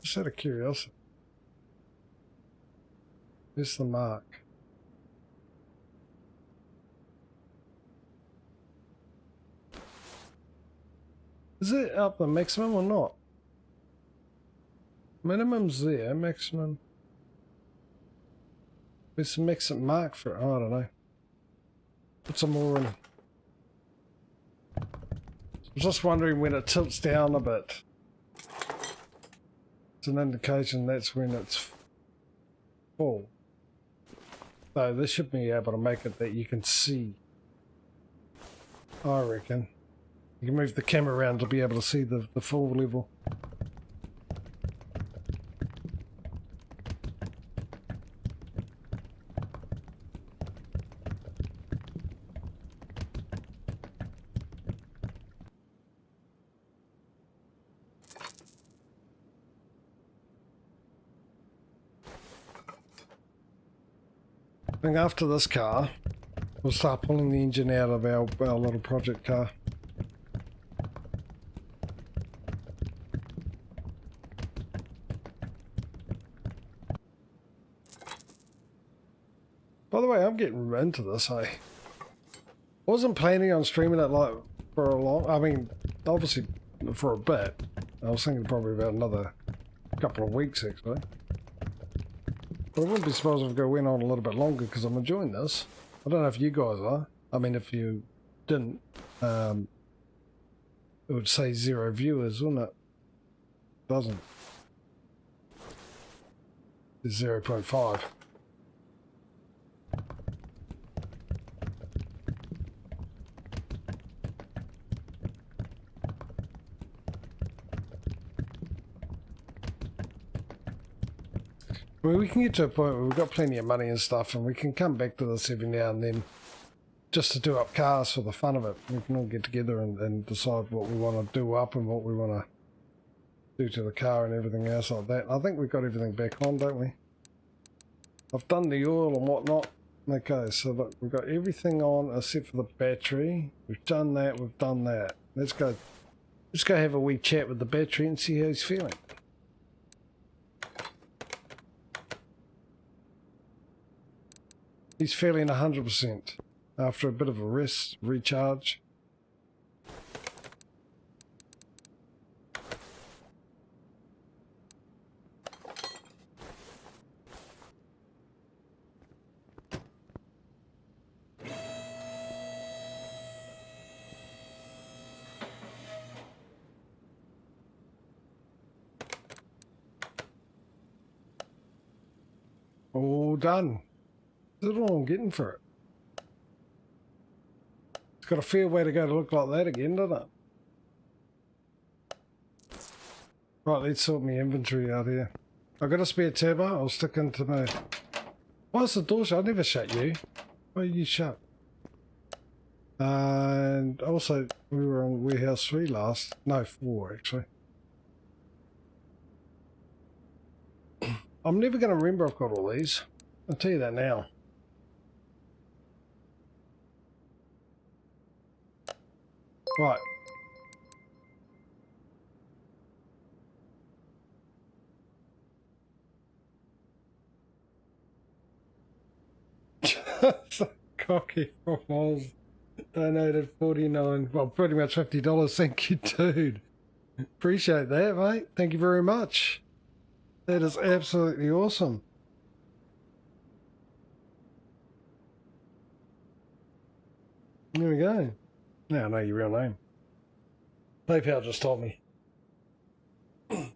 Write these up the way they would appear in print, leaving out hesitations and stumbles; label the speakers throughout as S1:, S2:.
S1: Just out of curiosity. Where's the mark? Is it up the maximum or not? Minimum's there, maximum. Where's the maximum mark for it? Oh, I don't know. Put some more in. I was just wondering when it tilts down a bit. It's an indication that's when it's full. So this should be able to make it that you can see. I reckon. You can move the camera around to be able to see the full level. I think after this car, we'll start pulling the engine out of our little project car. By the way, I'm getting into this. I wasn't planning on streaming it like for a long. I mean, obviously for a bit. I was thinking probably about another couple of weeks actually. But I wouldn't be surprised if I went on a little bit longer because I'm enjoying this. I don't know if you guys are. I mean, if you didn't, it would say 0 viewers, wouldn't it? Doesn't. It's 0.5. I mean, we can get to a point where we've got plenty of money and stuff, and we can come back to this every now and then just to do up cars for the fun of it. We can all get together and decide what we want to do up and what we want to do to the car and everything else like that. I think we've got everything back on, don't we? I've done the oil and whatnot. Okay, so look, we've got everything on except for the battery. We've done that, we've done that. Let's go have a wee chat with the battery and see how he's feeling. He's feeling 100% after a bit of a rest, recharge. All done. That's all I'm getting for it. It's got a fair way to go to look like that again, doesn't it? Right, let's sort my inventory out here. I've got a spare turbo. I'll stick into my... Why is the door shut? I never shut you. Why are you shut? And also, we were on warehouse 3 last. No, 4 actually. I'm never going to remember I've got all these. I'll tell you that now. Right. Cocky from Oz donated 49, well, pretty much $50. Thank you, dude. Appreciate that, mate. Thank you very much. That is absolutely awesome. There we go. Now I know your real name. PayPal just told me. That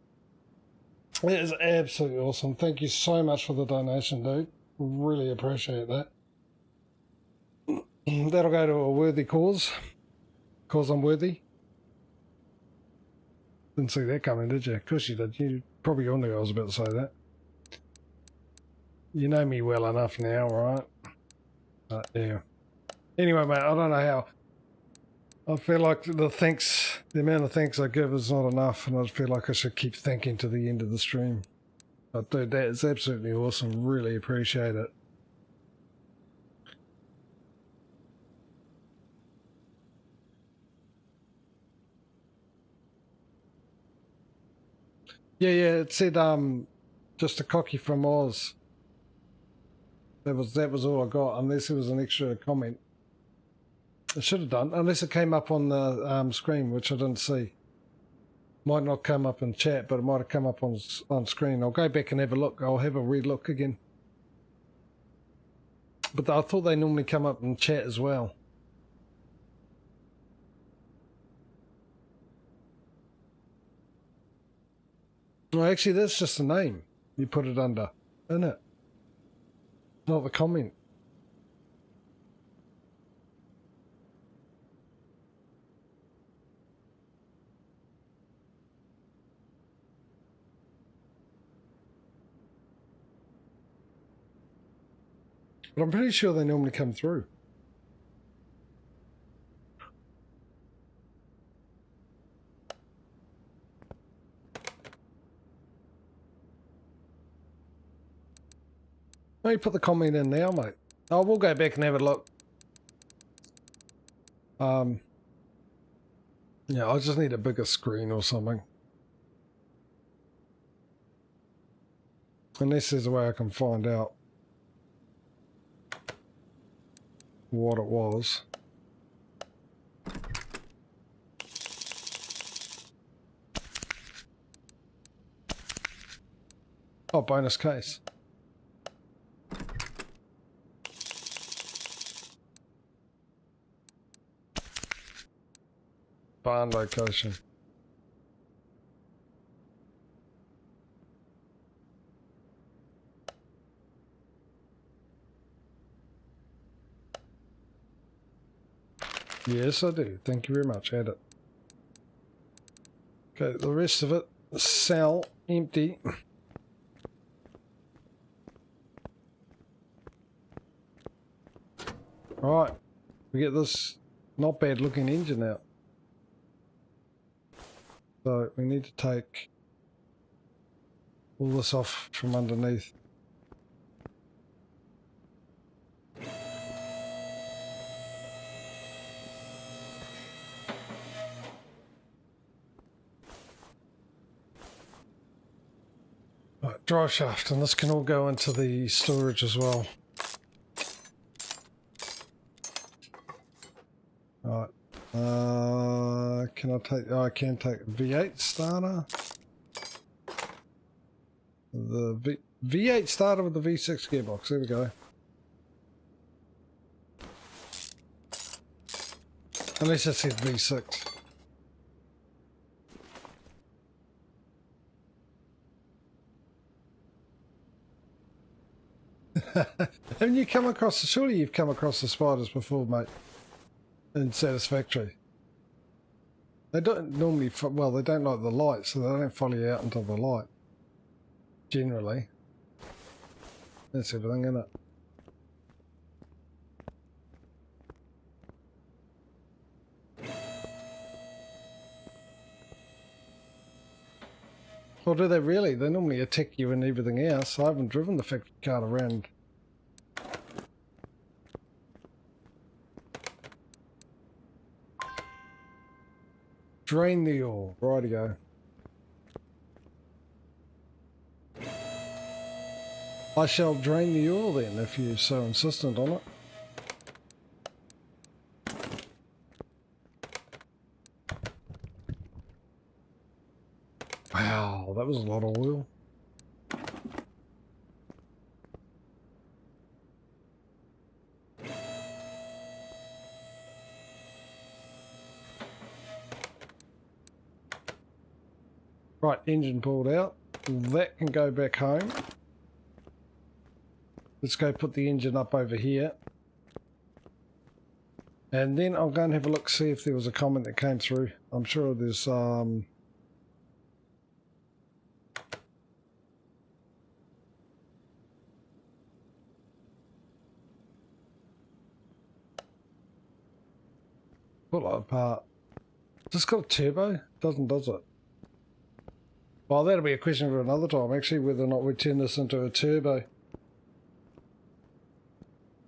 S1: is absolutely awesome. Thank you so much for the donation, dude. Really appreciate that. That'll go to a worthy cause. Cause I'm worthy. Didn't see that coming, did you? Of course you did. You probably all knew I was about to say that. You know me well enough now, right? Yeah. Anyway, mate, I don't know how. I feel like the amount of thanks I give is not enough, and I feel like I should keep thanking to the end of the stream. But dude, that is absolutely awesome. Really appreciate it. Yeah, it said just a cocky from Oz. That was all I got, unless there was an extra comment. It should have done, unless it came up on the screen, which I didn't see. Might not come up in chat, but it might have come up on screen. I'll go back and have a look. I'll have a re-look again. But I thought they normally come up in chat as well. Well, actually, that's just the name you put it under, isn't it? Not the comment. But I'm pretty sure they normally come through. Let me put the comment in now, mate. Oh, we'll go back and have a look. Yeah, I just need a bigger screen or something. Unless there's a way I can find out what it was. Oh, bonus case. Barn location. Yes, I do. Thank you very much. Add it. Okay, the rest of it, cell, empty. Alright, we get this not bad looking engine out. So we need to take all this off from underneath. Right, drive shaft, and this can all go into the storage as well. Right. Can I take? Oh, I can take V8 starter. The V8 starter with the V6 gearbox. There we go. Unless it said V6. Haven't you come across? Surely you've come across the spiders before, mate. In Satisfactory. They don't normally, well, they don't like the light, so they don't follow you out into the light. Generally. That's everything, isn't it? Or do they really? They normally attack you and everything else. I haven't driven the factory car around. Drain the ore. Rightio. I shall drain the ore then, if you're so insistent on it. Wow, that was a lot of oil. Right, engine pulled out. That can go back home. Let's go put the engine up over here. And then I'll go and have a look, see if there was a comment that came through. I'm sure there's Put that apart. Has this got a turbo? Doesn't, does it? Well, that'll be a question for another time, actually, whether or not we turn this into a turbo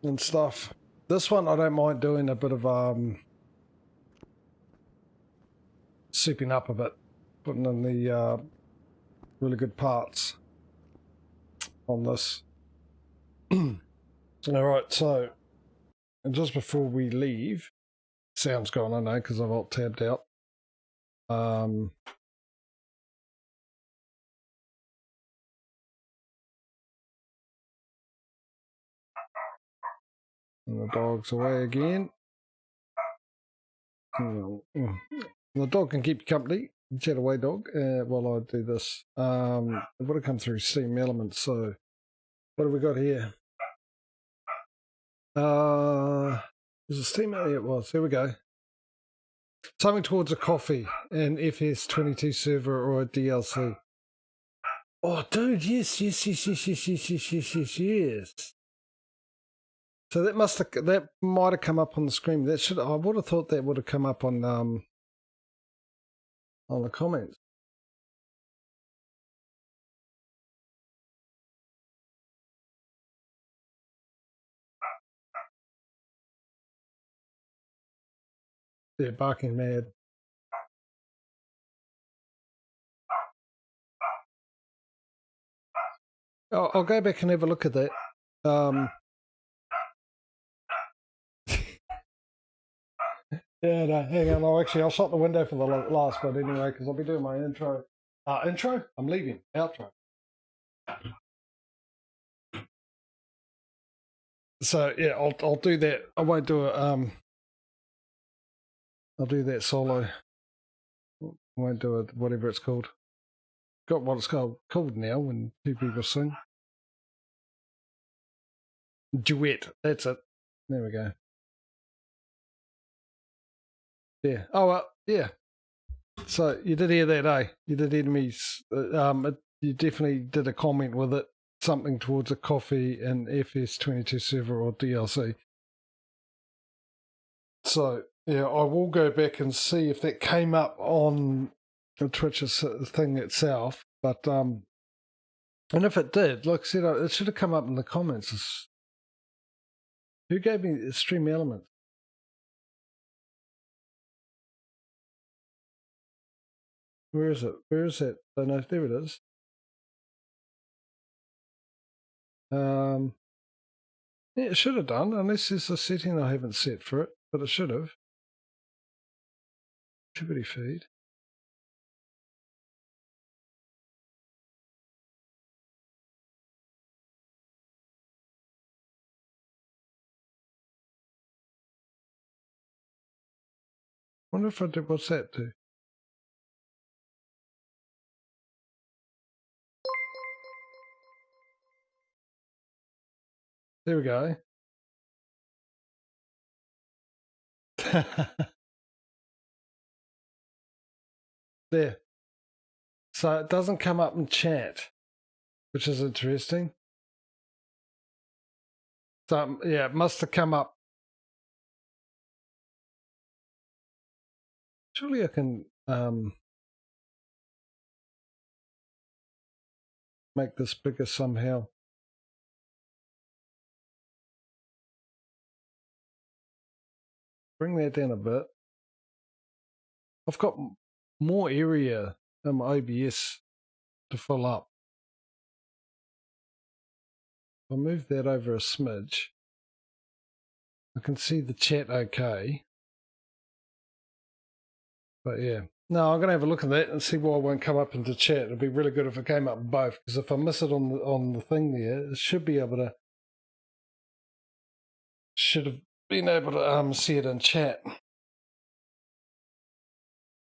S1: and stuff. This one, I don't mind doing a bit of souping up a bit, putting in the really good parts on this. Alright, so and just before we leave, sound's gone, I know, because I've alt tabbed out. And the dog's away again. The dog can keep you company. Chat away, dog, while I do this. It would have come through Steam Elements, so what have we got here? Is it Steam? Yeah, it was. There we go. Something towards a coffee, an FS22 server or a DLC. Oh, dude, yes. So that might have come up on the screen. I would have thought that would have come up on the comments. Yeah, barking mad. I'll go back and have a look at that. Yeah, no, hang on. I'll shut the window for the last bit anyway, because I'll be doing my intro. Intro? I'm leaving. Outro. So yeah, I'll do that. I won't do it. I'll do that solo. I won't do it. Whatever it's called. Got what it's called now when two people sing. Duet. That's it. There we go. Yeah. Oh well. Yeah. So you did hear that, eh? You did hear me. You definitely did a comment with it. Something towards a coffee and FS22 server or DLC. So yeah, I will go back and see if that came up on the Twitch thing itself. But and if it did, like I said, it should have come up in the comments. Who gave me Stream Elements? Where is it? Where is it? I don't know. There it is. Yeah, it should have done, unless there's a setting I haven't set for it, but it should have. Activity feed. Wonder if I did. What's that do? There we go. There. So it doesn't come up in chat, which is interesting. So yeah, it must have come up. Surely I can make this bigger somehow. Bring that down a bit. I've got more area in my OBS to fill up. I'll move that over a smidge. I can see the chat okay. But yeah. No, I'm going to have a look at that and see why it won't come up into chat. It'd be really good if it came up in both, because if I miss it on the thing there, it should be able to... Should have been able to see it in chat.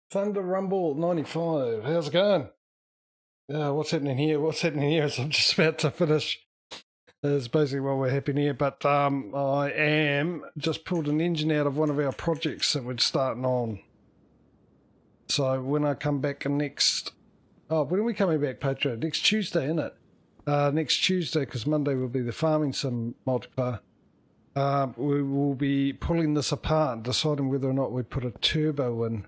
S1: Thunder Rumble 95, how's it going? What's happening here? What's happening here is I'm just about to finish. Is basically what we're happening here, but I am just pulled an engine out of one of our projects that we're starting on. So when I come back next... Oh, when are we coming back, Patreon? Next Tuesday, isn't it? Next Tuesday, because Monday will be the Farming Sim multiplayer. We will be pulling this apart and deciding whether or not we put a turbo in,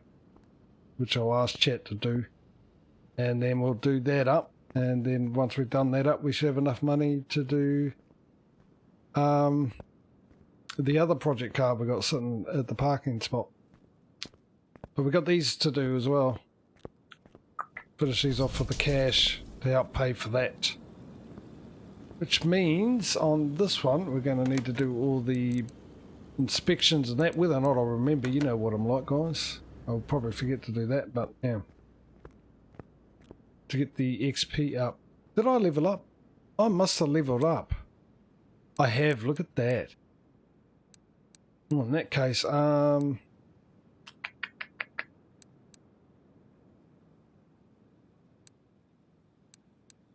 S1: which I'll ask chat to do. And then we'll do that up. And then once we've done that up, we should have enough money to do the other project car we got sitting at the parking spot. But we've got these to do as well. finish these off for the cash to help pay for that. Which means on this one we're going to need to do all the inspections and that. Whether or not I'll remember, you know what I'm like, guys. I'll probably forget to do that, but yeah. To get the XP up. Did I level up? I must have leveled up. I have, look at that. Well, in that case,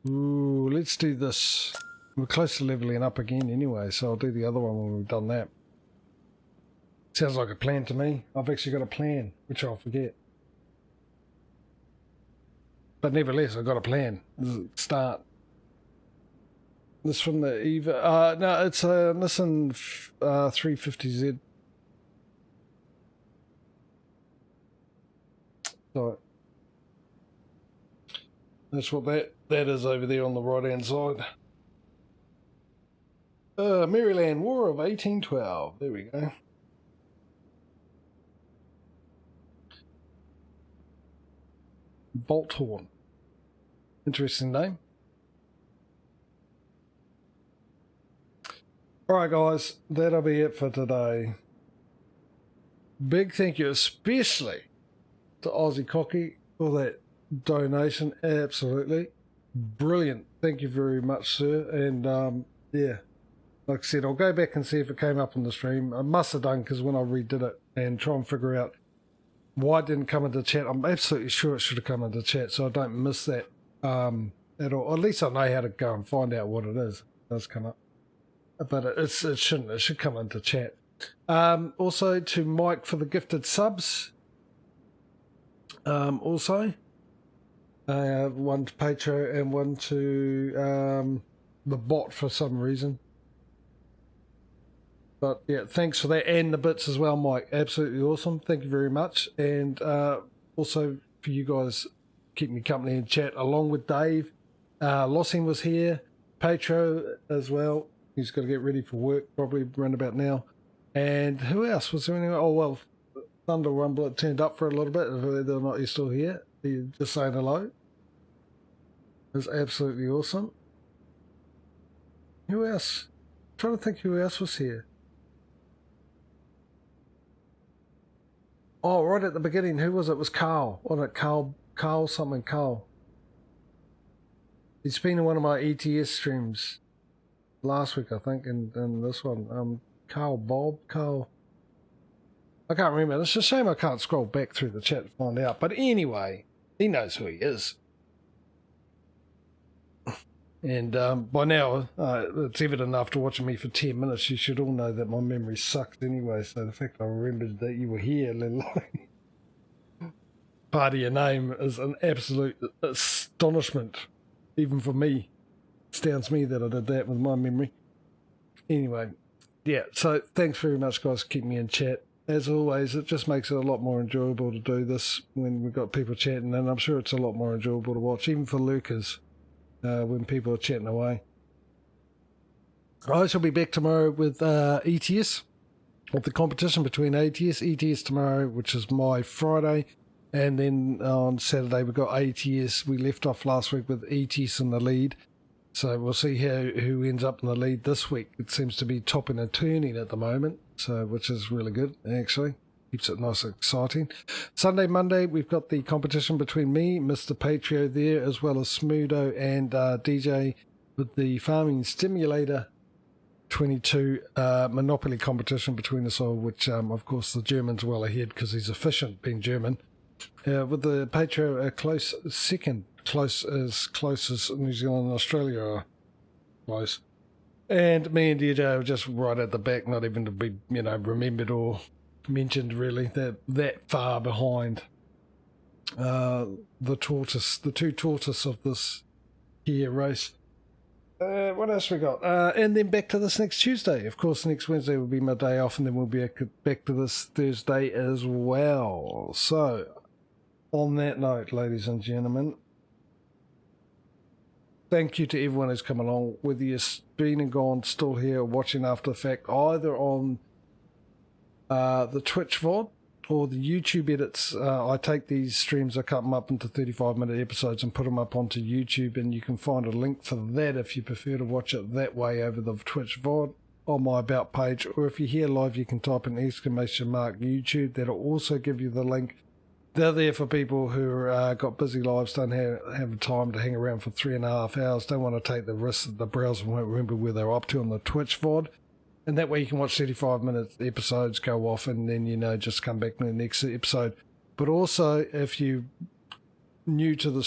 S1: ooh, let's do this. We're close to leveling up again anyway, so I'll do the other one when we've done that. Sounds like a plan to me. I've actually got a plan, which I'll forget. But nevertheless, I've got a plan. Start. This from the Eva. No, it's a Nissan 350Z. So that's what that is over there on the right hand side. Maryland War of 1812. There we go. Bolthorn. Interesting name. Alright guys, that'll be it for today. Big thank you especially to Aussie Cocky for that donation. Absolutely brilliant. Thank you very much, sir. And yeah, like I said, I'll go back and see if it came up on the stream. I must have done, because when I redid it and try and figure out why it didn't come into chat, I'm absolutely sure it should have come into chat, so I don't miss that at all. At least I know how to go and find out what it is. It does come up, but it shouldn't. It should come into chat. Also to Mike for the gifted subs. Also one to Patro and one to the bot for some reason. But yeah, thanks for that, and the bits as well, Mike. Absolutely awesome. Thank you very much. And also for you guys keeping me company in chat, along with Dave. Lossing was here. Petro as well. He's got to get ready for work, probably around about now. And who else? Was there anyone? Oh, well, Thunder Rumbler turned up for a little bit. Whether or not he's still here. He's just saying hello. It's absolutely awesome. Who else? I'm trying to think who else was here. Oh, right at the beginning, who was it? It was Carl. Wasn't it Carl something, Carl. He's been in one of my ETS streams last week, I think, and this one. Carl. I can't remember. It's a shame I can't scroll back through the chat to find out. But anyway, he knows who he is. And by now, it's evident after watching me for 10 minutes, you should all know that my memory sucks anyway. So the fact I remembered that you were here, let alone part of your name, is an absolute astonishment, even for me. Astounds me that I did that with my memory. Anyway, yeah, so thanks very much, guys, for keeping me in chat. As always, it just makes it a lot more enjoyable to do this when we've got people chatting, and I'm sure it's a lot more enjoyable to watch, even for lurkers. When people are chatting away. I shall be back tomorrow with ETS, with the competition between ETS tomorrow, which is my Friday, and then on Saturday we've got ATS. We left off last week with ETS in the lead, so we'll see who ends up in the lead this week. It seems to be topping and turning at the moment, so which is really good actually. Keeps it nice and exciting. Sunday, Monday, we've got the competition between me, Mr. Patrio there, as well as Smudo and DJ with the Farming Stimulator 22 Monopoly competition between us all, which, of course, the German's well ahead because he's efficient, being German. With the Patrio a close second, close as New Zealand and Australia are close. And me and DJ are just right at the back, not even to be, remembered or mentioned really, that far behind the two tortoise of this here race. What else we got? And then back to this next Tuesday. Of course, next Wednesday will be my day off, and then we'll be back to this Thursday as well. So, on that note, ladies and gentlemen, thank you to everyone who's come along, whether you're been and gone, still here, watching after the fact, either on the Twitch VOD, or the YouTube edits. I take these streams, I cut them up into 35-minute episodes and put them up onto YouTube, and you can find a link for that if you prefer to watch it that way over the Twitch VOD on my About page, or if you're here live, you can type in !YouTube. That'll also give you the link. They're there for people who got busy lives, don't have time to hang around for 3.5 hours, don't want to take the risk that the browser won't remember where they're up to on the Twitch VOD. And that way you can watch 35-minute episodes, go off, and then, just come back to the next episode. But also, if you're new to the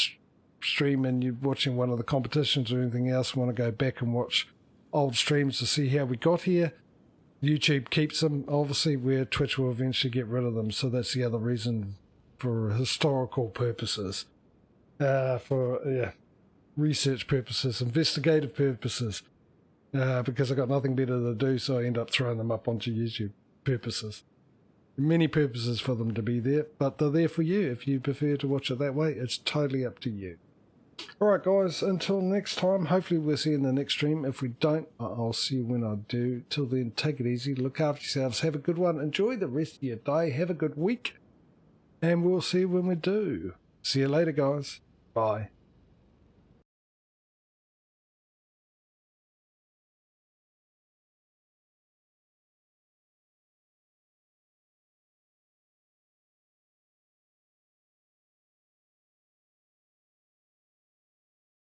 S1: stream and you're watching one of the competitions or anything else, want to go back and watch old streams to see how we got here, YouTube keeps them, obviously, where Twitch will eventually get rid of them. So that's the other reason, for historical purposes, for research purposes, investigative purposes. Because I got nothing better to do, so I end up throwing them up onto YouTube purposes. Many purposes for them to be there, but they're there for you. If you prefer to watch it that way, it's totally up to you. Alright guys, until next time, hopefully we'll see you in the next stream. If we don't, I'll see you when I do. Till then, take it easy, look after yourselves, have a good one, enjoy the rest of your day, have a good week, and we'll see you when we do. See you later guys, bye.